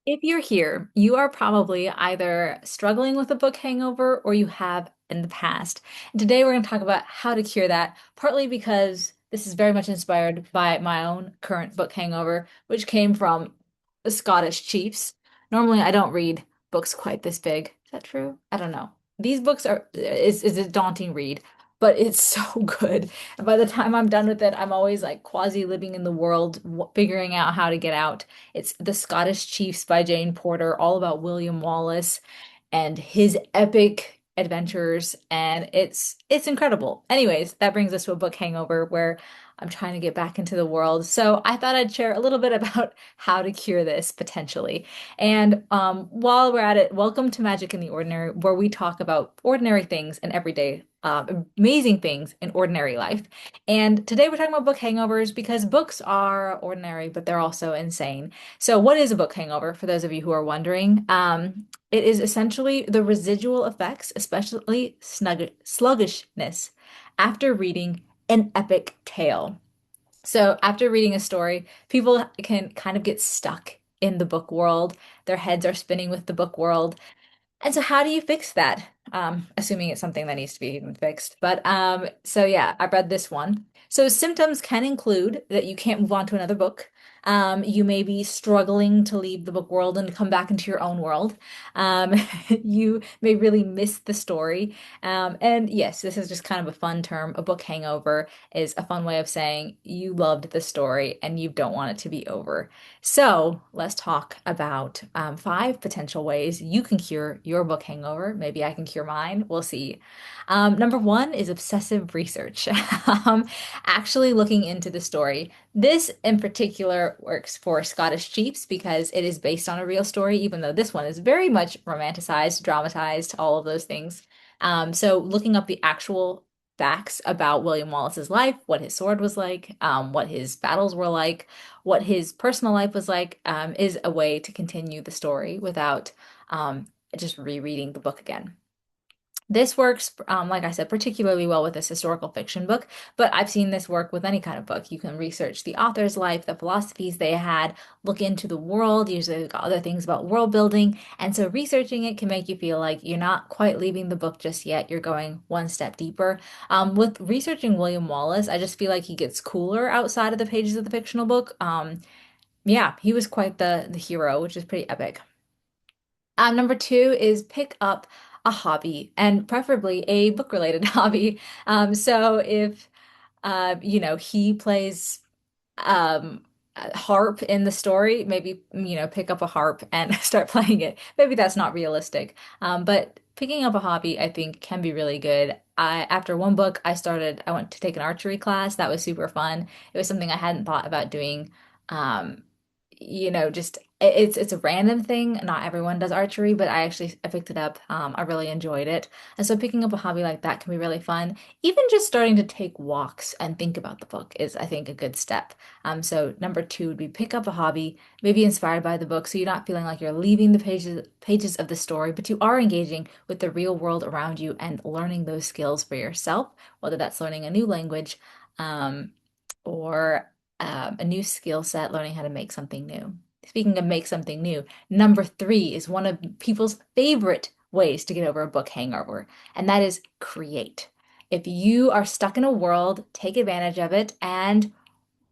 If you're here, you are probably either struggling with a book hangover or you have in the past. And today we're going to talk about how to cure that, partly because this is very much inspired by my own current book hangover, which came from the Scottish Chiefs. Normally, I don't read books quite this big. Is that true? I don't know. These books is a daunting read, but it's so good. And by the time I'm done with it, I'm always like quasi living in the world, figuring out how to get out. It's The Scottish Chiefs by Jane Porter, all about William Wallace and his epic adventures, and it's incredible. Anyways, that brings us to a book hangover where I'm trying to get back into the world. So I thought I'd share a little bit about how to cure this potentially. And while we're at it, welcome to Magic in the Ordinary, where we talk about ordinary things and everyday amazing things in ordinary life. And today we're talking about book hangovers because books are ordinary, but they're also insane. So, what is a book hangover, for those of you who are wondering? It is essentially the residual effects, especially sluggishness, after reading an epic tale. So, after reading a story, people can kind of get stuck in the book world. Their heads are spinning with the book world. And so how do you fix that? Assuming it's something that needs to be even fixed. But so yeah, I read this one. So symptoms can include that you can't move on to another book. You may be struggling to leave the book world and come back into your own world. Um, you may really miss the story. And yes, this is just kind of a fun term. A book hangover is a fun way of saying you loved the story and you don't want it to be over. So let's talk about five potential ways you can cure your book hangover. Maybe I can cure mine. We'll see. Number one is obsessive research, um, actually looking into the story. This in particular works for Scottish Chiefs because it is based on a real story, even though this one is very much romanticized, dramatized, all of those things. So looking up the actual facts about William Wallace's life, what his sword was like, what his battles were like, what his personal life was like, is a way to continue the story without just rereading the book again. This works, like I said, particularly well with this historical fiction book, but I've seen this work with any kind of book. You can research the author's life, the philosophies they had, look into the world. Usually, they've got other things about world building. And so, researching it can make you feel like you're not quite leaving the book just yet. You're going one step deeper. With researching William Wallace, I just feel like he gets cooler outside of the pages of the fictional book. Yeah, he was quite the hero, which is pretty epic. Number two is pick up a hobby and preferably a book related hobby. So if he plays a harp in the story, maybe pick up a harp and start playing it. Maybe that's not realistic. But picking up a hobby I think can be really good. After one book I went to take an archery class. That was super fun. It was something I hadn't thought about doing. Um, just it's a random thing. Not everyone does archery, but I picked it up. I really enjoyed it. And so picking up a hobby like that can be really fun. Even just starting to take walks and think about the book is, I think, a good step. So number two would be pick up a hobby, maybe inspired by the book, so you're not feeling like you're leaving the pages of the story, but you are engaging with the real world around you and learning those skills for yourself, whether that's learning a new language, or a new skill set, learning how to make something new. Speaking of make something new, number three is one of people's favorite ways to get over a book hangover, and that is create. If you are stuck in a world, take advantage of it and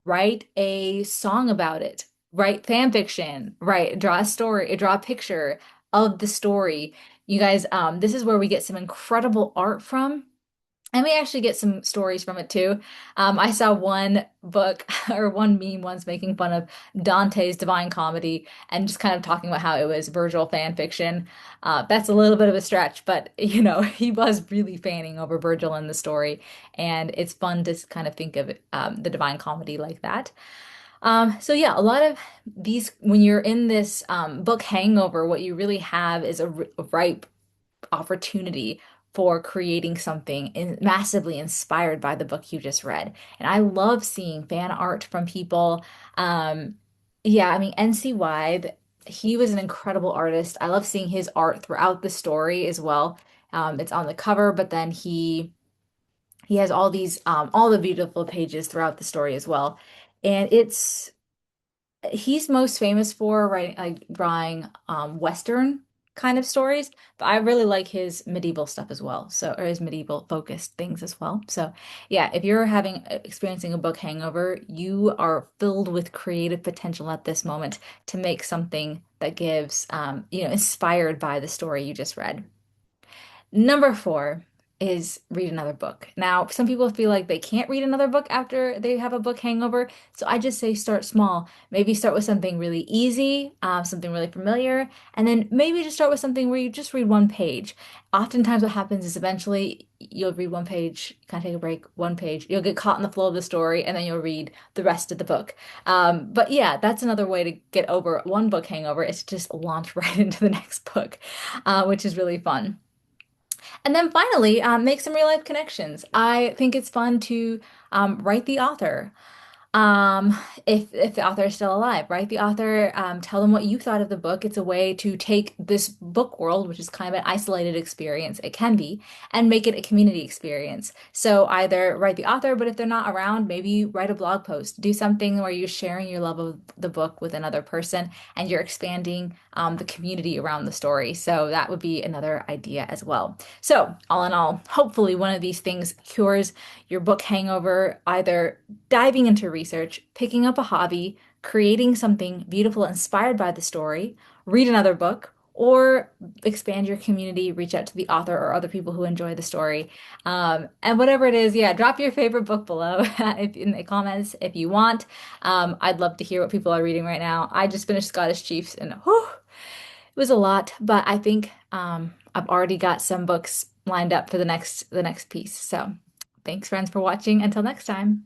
write a song about it. Write fan fiction, draw a story, draw a picture of the story. You guys, this is where we get some incredible art from. And we actually get some stories from it too. I saw one book or one meme once making fun of Dante's Divine Comedy and just kind of talking about how it was Virgil fan fiction. That's a little bit of a stretch, but he was really fanning over Virgil in the story, and it's fun to kind of think of the Divine Comedy like that. So yeah, a lot of these, when you're in this book hangover, what you really have is a ripe opportunity for creating something massively inspired by the book you just read. And I love seeing fan art from people. Um, yeah, I mean, NCY, he was an incredible artist. I love seeing his art throughout the story as well. It's on the cover, but then he has all these all the beautiful pages throughout the story as well. And He's most famous for writing, like drawing Western kind of stories, but I really like his medieval stuff as well. So, or his medieval focused things as well. So, yeah, if you're having experiencing a book hangover, you are filled with creative potential at this moment to make something that gives, inspired by the story you just read. Number four is read another book. Now, some people feel like they can't read another book after they have a book hangover. So I just say start small. Maybe start with something really easy, something really familiar, and then maybe just start with something where you just read one page. Oftentimes, what happens is eventually you'll read one page, kind of take a break, one page, you'll get caught in the flow of the story, and then you'll read the rest of the book. But yeah, that's another way to get over one book hangover is to just launch right into the next book, which is really fun. And then finally, make some real life connections. I think it's fun to write the author. Um, if the author is still alive, write the author, tell them what you thought of the book. It's a way to take this book world, which is kind of an isolated experience, it can be, and make it a community experience. So either write the author, but if they're not around, maybe write a blog post. Do something where you're sharing your love of the book with another person and you're expanding the community around the story. So that would be another idea as well. So all in all, hopefully one of these things cures your book hangover, either diving into research, picking up a hobby, creating something beautiful inspired by the story, read another book, or expand your community, reach out to the author or other people who enjoy the story. And whatever it is, yeah, drop your favorite book below in the comments if you want. I'd love to hear what people are reading right now. I just finished Scottish Chiefs and whew, it was a lot, but I think I've already got some books lined up for the next piece. So thanks, friends, for watching. Until next time.